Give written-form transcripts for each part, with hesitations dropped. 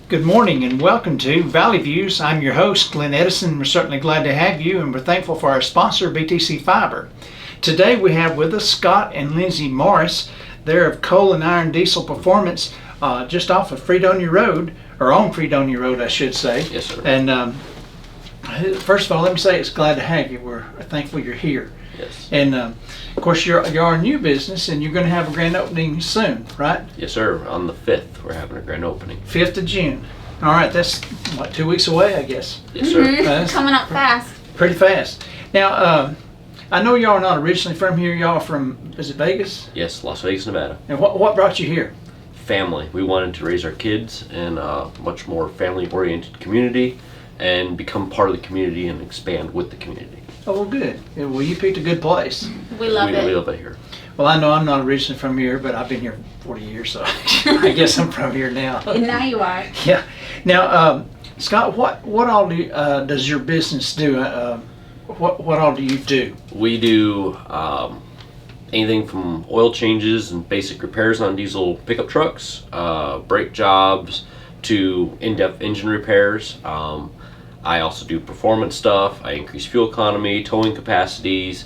Good morning and welcome to Valley Views. I'm your host, Glenn Edison. We're certainly glad to have you, and we're thankful for our sponsor, BTC Fiber. Today we have with us Scott and Lindsey Morris. They're of Coal and Iron Diesel Performance, just off of Fredonia Road, or on Fredonia Road, I should say. Yes, sir. And first of all, let me say it's glad to have you. We're thankful you're here. Yes. And of course, you're a new business, and you're going to have a grand opening soon, right? Yes, sir. On the 5th, we're having a grand opening. 5th of June. All right, that's what, 2 weeks away, I guess. Yes, sir. That's Coming up fast. pretty fast. Now, I know y'all are not originally from here. Y'all are from, is it Vegas? Yes, Las Vegas, Nevada. And what brought you here? Family. We wanted to raise our kids in a much more family-oriented community and become part of the community and expand with the community. Oh, well, good. Yeah, well, you picked a good place. We love it. We love it here. Well, I know I'm not originally from here, but I've been here 40 years, so I guess I'm from here now. And now you are. Yeah. Now, Scott, what all does your business do? What all do you do? We do anything from oil changes and basic repairs on diesel pickup trucks, brake jobs, to in-depth engine repairs. I also do performance stuff. I increase fuel economy, towing capacities,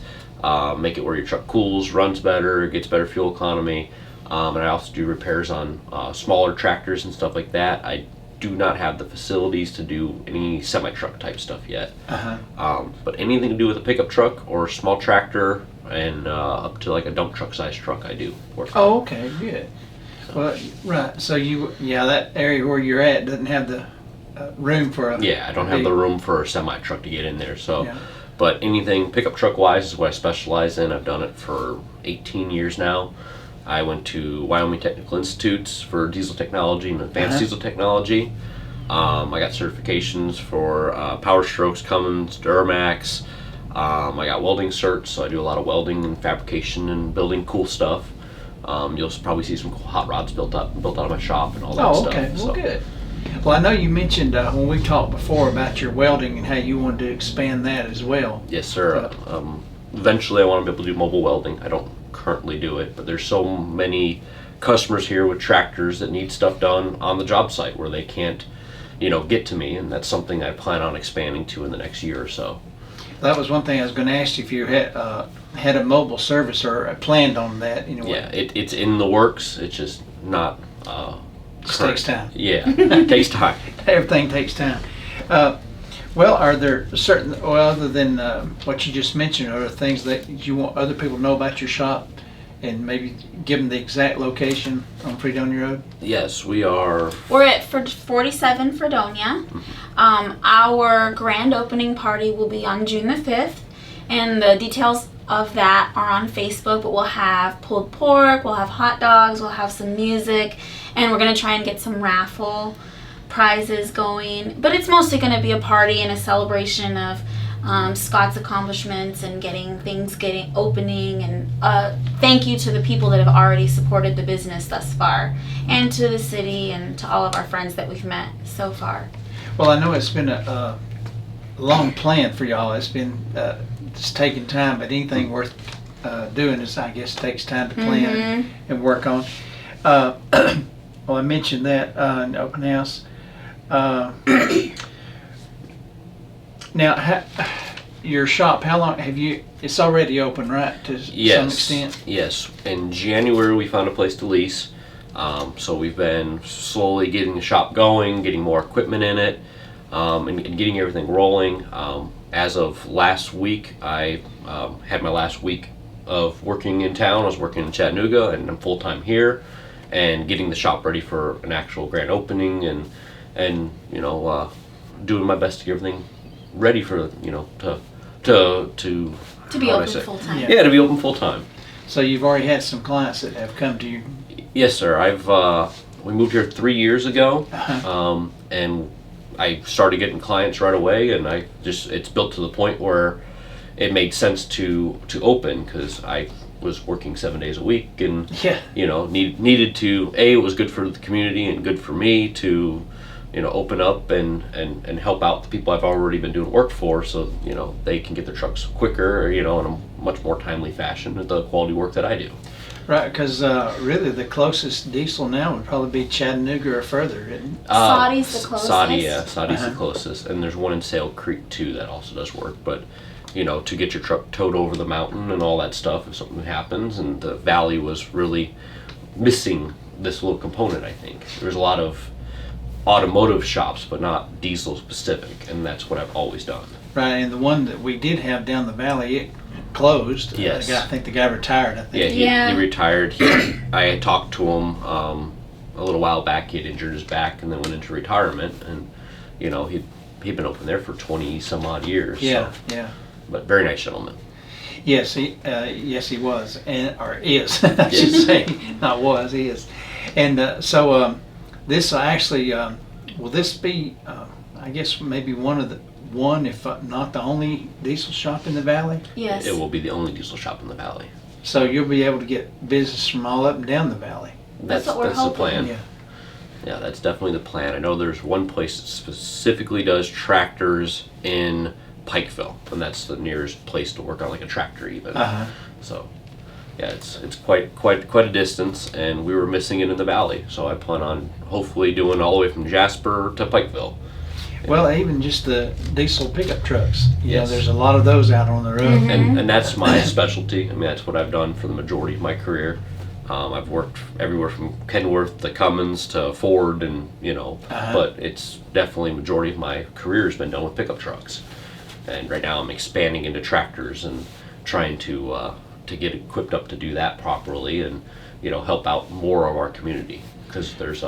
make it where your truck cools, runs better, gets better fuel economy. And I also do repairs on smaller tractors and stuff like that. I do not have the facilities to do any semi-truck type stuff yet. But anything to do with a pickup truck or a small tractor and up to like a dump truck size truck, I do work on. Oh, okay, good. Well, right. So that area where you're at doesn't have the room for a... Yeah, I don't have the room for a semi-truck to get in there, so... Yeah. But anything pickup truck wise is what I specialize in. I've done it for 18 years now. I went to Wyoming Technical Institutes for diesel technology and advanced diesel technology. I got certifications for Power Strokes, Cummins, Duramax. I got welding certs, so I do a lot of welding and fabrication and building cool stuff. You'll probably see some cool hot rods built out of my shop and all that stuff. Oh, okay. Well, good. Well, I know you mentioned when we talked before about your welding and how you wanted to expand that as well. Yes, sir. Eventually, I want to be able to do mobile welding. I don't currently do it, but there's so many customers here with tractors that need stuff done on the job site where they can't, get to me, and that's something I plan on expanding to in the next year or so. That was one thing I was going to ask you if you had a mobile service or planned on that. Yeah, it's in the works. It's just not. Just takes time. Yeah, it takes time. Everything takes time. Well, are there certain, other than what you just mentioned, are there things that you want other people to know about your shop and maybe give them the exact location on Fredonia Road? Yes, we are. We're at 47 Fredonia. Our grand opening party will be on June the 5th, and the details of that are on Facebook, but we'll have pulled pork, we'll have hot dogs, we'll have some music, and we're going to try and get some raffle prizes going. But it's mostly going to be a party and a celebration of Scott's accomplishments and getting opening, and thank you to the people that have already supported the business thus far, and to the city and to all of our friends that we've met so far. Well, I know it's been a long plan for y'all. It's been just taking time, but anything worth doing is, I guess, takes time to plan and work on. Well, I mentioned that in the open house. Now, your shop, how long have you, it's already open, right, to some extent? Yes. In January, we found a place to lease. So we've been slowly getting the shop going, getting more equipment in it, and getting everything rolling. As of last week, I had my last week of working in town. I was working in Chattanooga, and I'm full-time here, and getting the shop ready for an actual grand opening, and doing my best to get everything ready for to be open full time. Yeah, to be open full time. So you've already had some clients that have come to you. Yes, sir. We moved here 3 years ago, and I started getting clients right away, and it's built to the point where it made sense to open, because I was working 7 days a week, and needed to, it was good for the community and good for me to open up and help out the people I've already been doing work for, so they can get their trucks quicker, in a much more timely fashion with the quality work that I do. Right, because really the closest diesel now would probably be Chattanooga or further. Isn't it? Saudi's the closest. Saudi's the closest, and there's one in Sale Creek too that also does work. But to get your truck towed over the mountain and all that stuff if something happens, and the valley was really missing this little component. I think there's a lot of automotive shops, but not diesel specific, and that's what I've always done. Right, and the one that we did have down the valley, it closed. Yes. I think the guy retired. I think. Yeah, he retired. I had talked to him a little while back. He had injured his back and then went into retirement, and he'd been open there for 20 some odd years. Yeah, so. yeah. But very nice gentleman. Yes, he was, or is, I should say, not was, he is. And so this actually, will this be, I guess maybe one, if not the only diesel shop in the valley? Yes. It will be the only diesel shop in the valley. So you'll be able to get business from all up and down the valley. That's what we're the hoping. plan. Yeah. Yeah, that's definitely the plan. I know there's one place that specifically does tractors in Pikeville, and that's the nearest place to work on like a tractor even. Uh-huh. So, yeah, it's quite a distance, and we were missing it in the valley. So I plan on hopefully doing all the way from Jasper to Pikeville. Well, even just the diesel pickup trucks. Yes. There's a lot of those out on the road. Mm-hmm. And that's my specialty. I mean, that's what I've done for the majority of my career. I've worked everywhere from Kenworth to Cummins to Ford, and but it's definitely majority of my career has been done with pickup trucks. And right now I'm expanding into tractors and trying to get equipped up to do that properly, and help out more of our community, because there's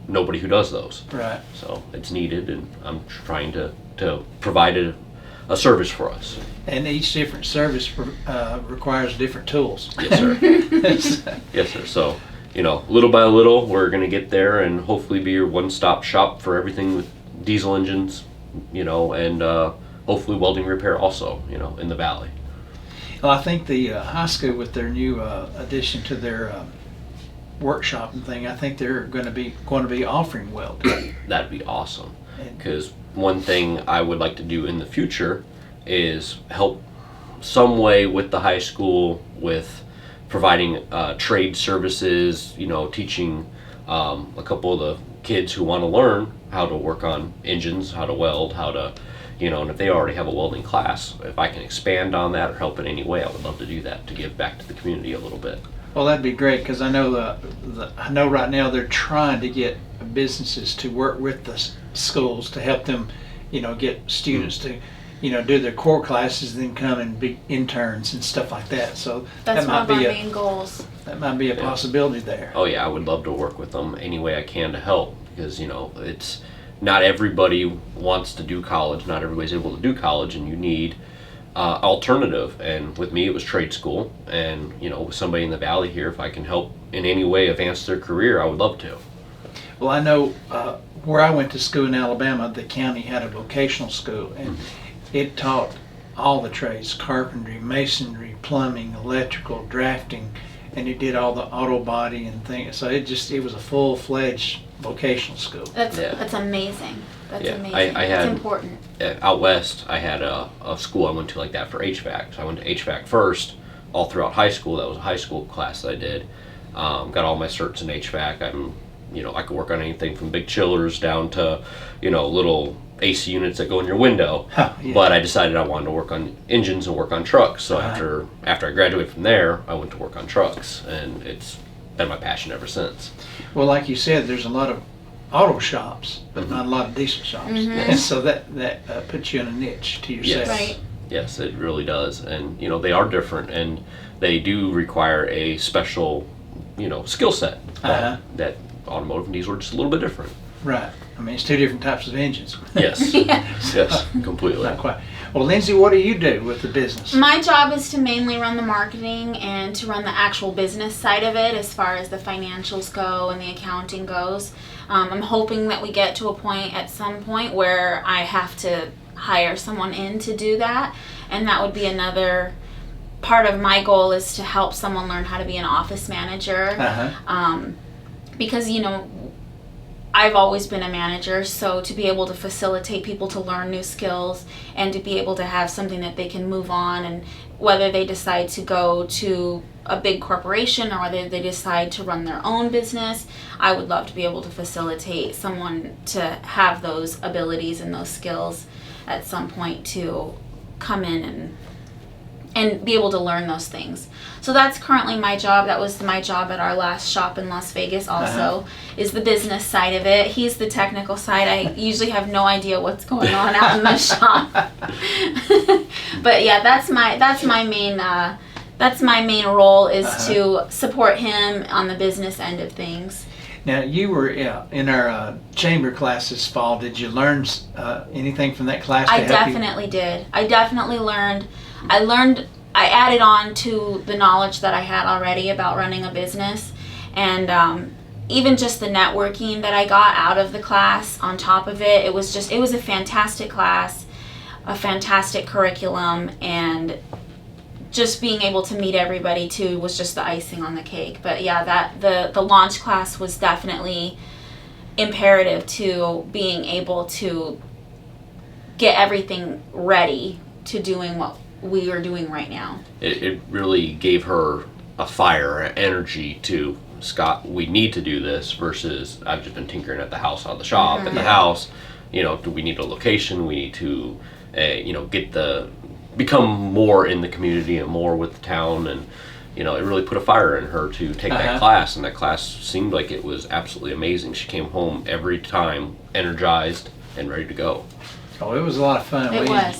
nobody who does those. Right. So it's needed, and I'm trying to provide a service for us. And each different service requires different tools. Yes, sir. Yes, sir. So, little by little, we're going to get there and hopefully be your one-stop shop for everything with diesel engines, and hopefully welding repair also, in the valley. Well, I think the high school, with their new addition to their workshop and thing, I think they're going to be offering welding. That'd be awesome. Because one thing I would like to do in the future is help some way with the high school with providing trade services, teaching a couple of the kids who want to learn how to work on engines, how to weld, how to, and if they already have a welding class, if I can expand on that or help in any way, I would love to do that, to give back to the community a little bit. Well, that'd be great, because I know I know right now they're trying to get businesses to work with the schools to help them, get students to, do their core classes, then come and be interns and stuff like that. So That's that one might of be our main goals. That might be a possibility there. Oh yeah, I would love to work with them any way I can to help, because it's not everybody wants to do college, not everybody's able to do college, and you need alternative. And with me, it was trade school, and with somebody in the valley here, if I can help in any way advance their career, I would love to. Well, I know where I went to school in Alabama, the county had a vocational school, and it taught all the trades: carpentry, masonry, plumbing, electrical, drafting, and it did all the auto body and things. So it was a full-fledged vocational school. That's amazing. That's amazing. I had, it's important. Out west, I had a school I went to like that for HVAC. So I went to HVAC first, all throughout high school. That was a high school class that I did. Got all my certs in HVAC. I could work on anything from big chillers down to, little AC units that go in your window. Huh, yeah. But I decided I wanted to work on engines and work on trucks. So Uh-huh. after I graduated from there, I went to work on trucks, and it's been my passion ever since. Well, like you said, there's a lot of auto shops, but not a lot of diesel shops. Mhm. So that puts you in a niche to yourself. Yes. Right. Yes, it really does. And, they are different, and they do require a special, skill set. That automotive and diesel are just a little bit different. Right. I mean, it's two different types of engines. Yes. Yes, completely. Not quite. Well, Lindsay, what do you do with the business? My job is to mainly run the marketing and to run the actual business side of it, as far as the financials go and the accounting goes. I'm hoping that we get to a point at some point where I have to hire someone in to do that, and that would be another part of my goal, is to help someone learn how to be an office manager. Because I've always been a manager, so to be able to facilitate people to learn new skills and to be able to have something that they can move on, and whether they decide to go to a big corporation or whether they decide to run their own business, I would love to be able to facilitate someone to have those abilities and those skills at some point to come in and be able to learn those things. So that's currently my job. That was my job at our last shop in Las Vegas also, is the business side of it. He's the technical side. I usually have no idea what's going on out in the shop. But yeah, that's my main role, is to support him on the business end of things. Now, you were in our chamber class this fall. Did you learn anything from that class? I definitely did. I definitely learned. I added on to the knowledge that I had already about running a business, and even just the networking that I got out of the class on top of it. It was a fantastic class, a fantastic curriculum, and just being able to meet everybody too was just the icing on the cake. But yeah, that the launch class was definitely imperative to being able to get everything ready to doing what we are doing right now. It really gave her a fire, an energy to, Scott, we need to do this, versus I've just been tinkering at the house, out of the shop, in the house. Do we need a location? We need to, become more in the community and more with the town, and it really put a fire in her to take that class, and that class seemed like it was absolutely amazing. She came home every time energized and ready to go. Oh, it was a lot of fun.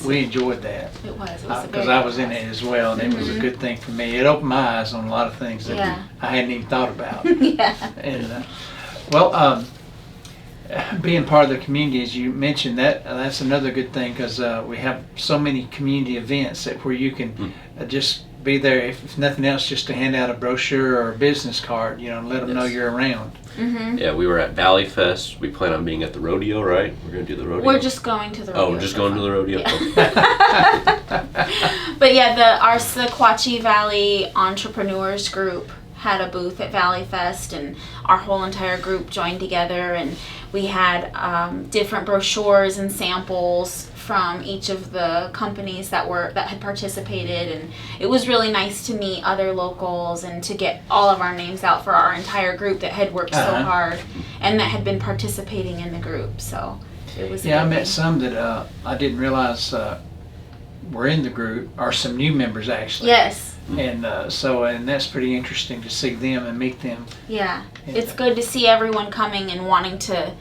We enjoyed that. It was because I was in it as well, and it was a good thing for me. It opened my eyes on a lot of things that I hadn't even thought about. And being part of the community, as you mentioned, that's another good thing, because we have so many community events where you can just be there, if nothing else, just to hand out a brochure or a business card, and let them know you're around. Yeah, we were at Valley Fest. We plan on being at the rodeo, right? We're going to do the rodeo. We're just going to the rodeo. Oh, we're just going to the rodeo. Yeah. But yeah, our Sequatchie Valley Entrepreneurs Group had a booth at Valley Fest, and our whole entire group joined together, and we had different brochures and samples from each of the companies that had participated, and it was really nice to meet other locals and to get all of our names out for our entire group that had worked so hard and that had been participating in the group. So it was I met some that I didn't realize were in the group, or some new members actually. Yes. And and that's pretty interesting to see them and meet them. Yeah, it's good to see everyone coming and wanting to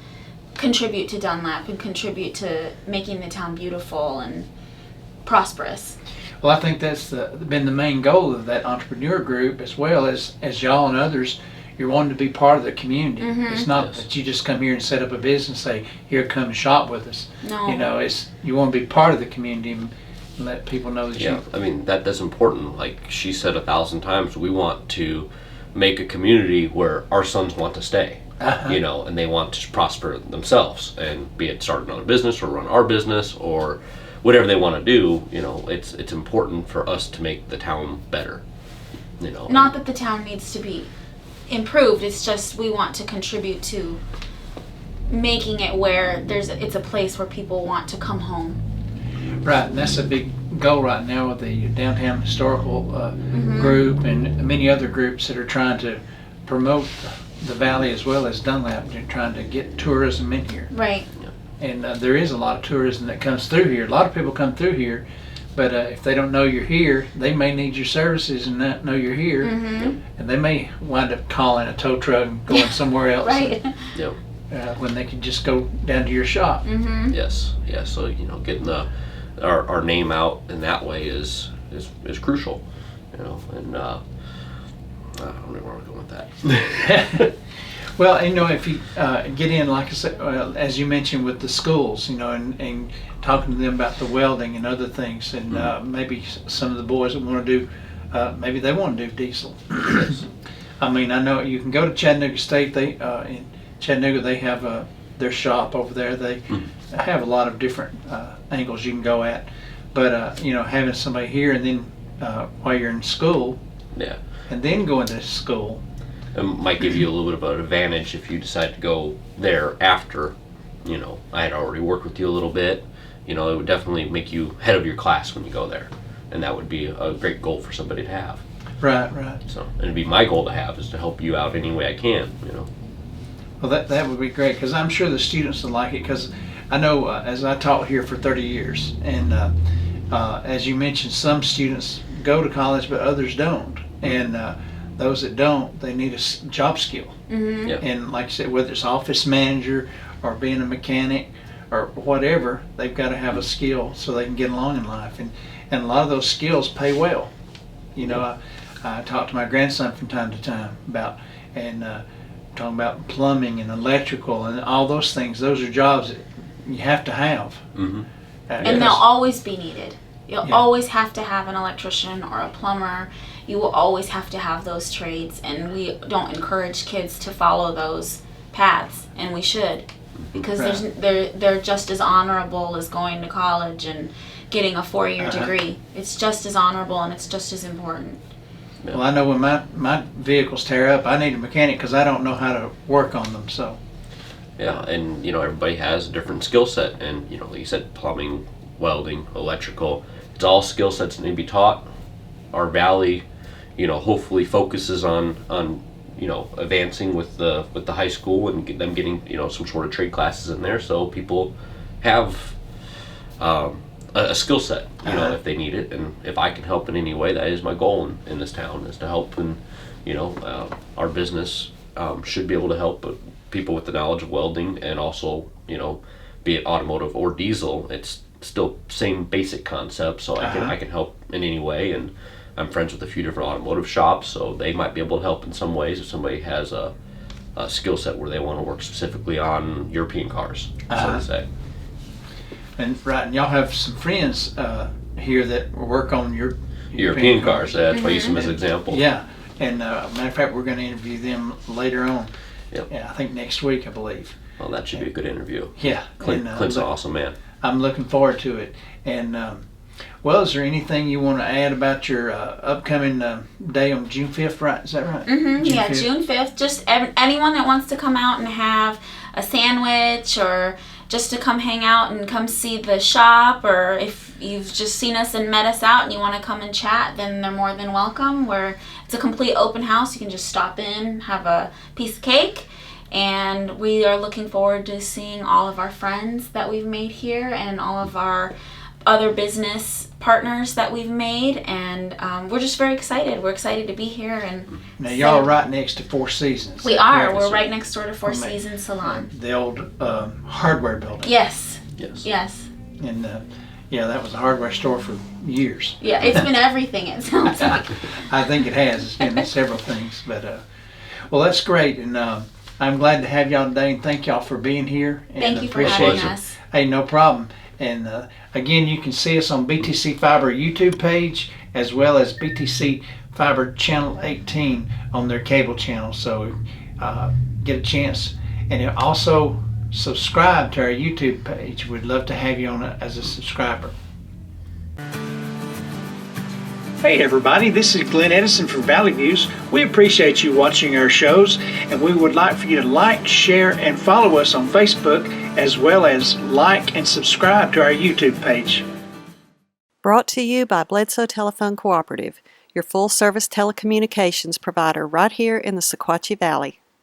contribute to Dunlap and contribute to making the town beautiful and prosperous. Well, I think that's been the main goal of that entrepreneur group, as well as y'all and others. You're wanting to be part of the community. It's not that you just come here and set up a business and say, "Here, come and shop with us." No. It's you want to be part of the community and let people know that you. I mean, that's important. Like she said 1,000 times, we want to make a community where our sons want to stay. And they want to prosper themselves, and be it start another business or run our business or whatever they want to do. It's important for us to make the town better. Not that the town needs to be improved. It's just we want to contribute to making it where it's a place where people want to come home. Right, and that's a big goal right now with the downtown historical group and many other groups that are trying to promote the valley as well as Dunlap. They're trying to get tourism in here. Right. And there is a lot of tourism that comes through here. A lot of people come through here, but if they don't know you're here, they may need your services and not know you're here. And they may wind up calling a tow truck and going somewhere else. Right. When they could just go down to your shop. Yes. So getting our name out in that way is crucial. And I don't know where I'm going with that. Well, if you get in, like I said, as you mentioned with the schools, and talking to them about the welding and other things, and maybe some of the boys that want to do, maybe they want to do diesel. I mean, I know you can go to Chattanooga State. In Chattanooga, they have their shop over there. They have a lot of different angles you can go at, but having somebody here, and then while you're in school, and then going to school, it might give you a little bit of an advantage if you decide to go there after. I had already worked with you a little bit. It would definitely make you head of your class when you go there, and that would be a great goal for somebody to have. Right, right. So, and it'd be my goal to have is to help you out any way I can. Well, that would be great, because I'm sure the students will like it, because I know as I taught here for 30 years, and as you mentioned, some students go to college, but others don't. And those that don't, they need a job skill. Mm-hmm. Yep. And like I said, whether it's office manager or being a mechanic or whatever, they've got to have a skill so they can get along in life. And a lot of those skills pay well. I talk to my grandson from time to time about, and talking about plumbing and electrical and all those things. Those are jobs that you have to have. Mm-hmm. And they'll always be needed. You'll Yeah. always have to have an electrician or a plumber. You will always have to have those trades, and we don't encourage kids to follow those paths, and we should, because Right. they're just as honorable as going to college and getting a 4-year degree. It's just as honorable, and it's just as important. Well, I know when my vehicles tear up, I need a mechanic because I don't know how to work on them. So Yeah, and everybody has a different skill set, and like you said, plumbing, welding, electrical, it's all skill sets that need to be taught. Our valley, hopefully focuses on advancing with the high school and them getting some sort of trade classes in there, so people have a skill set, if they need it. And if I can help in any way, that is my goal in this town, is to help. And our business should be able to help people with the knowledge of welding, and also be it automotive or diesel, it's still same basic concept. So I can help in any way. And I'm friends with a few different automotive shops, so they might be able to help in some ways if somebody has a skill set where they want to work specifically on European cars, so to say. and y'all have some friends here that work on your European cars. That's why I use them as an example. Yeah, and matter of fact, we're going to interview them later on. Yep. Yeah, I think next week, I believe. Well, that should be a good interview. Yeah, Clint's an awesome man. I'm looking forward to it. And well, is there anything you want to add about your upcoming day on June 5th? Right? Is that right? Mm-hmm. June Yeah, 5th? June 5th. Just anyone that wants to come out and have a sandwich, or just to come hang out and come see the shop, or if you've just seen us and met us out and you want to come and chat, then they're more than welcome. It's a complete open house. You can just stop in, have a piece of cake, and we are looking forward to seeing all of our friends that we've made here and all of our other business partners that we've made, and we're just very excited. We're excited to be here. And Now, y'all are right next to Four Seasons. we is that are. correct? We're right next door to Four Seasons Salon. The old hardware building. Yes. Yes. Yes. And yeah, that was a hardware store for years. Yeah, it's been everything, it sounds like. I think it has. It's been several things. But well, that's great. And I'm glad to have y'all today, and thank y'all for being here. And Thank you for appreciate having it. us. Hey, no problem. And again, you can see us on BTC Fiber YouTube page, as well as BTC Fiber Channel 18 on their cable channel. So get a chance. And also subscribe to our YouTube page. We'd love to have you on as a subscriber. Hey everybody, this is Glenn Edison from Valley Views. We appreciate you watching our shows, and we would like for you to like, share, and follow us on Facebook, as well as like and subscribe to our YouTube page. Brought to you by Bledsoe Telephone Cooperative, your full-service telecommunications provider right here in the Sequatchie Valley.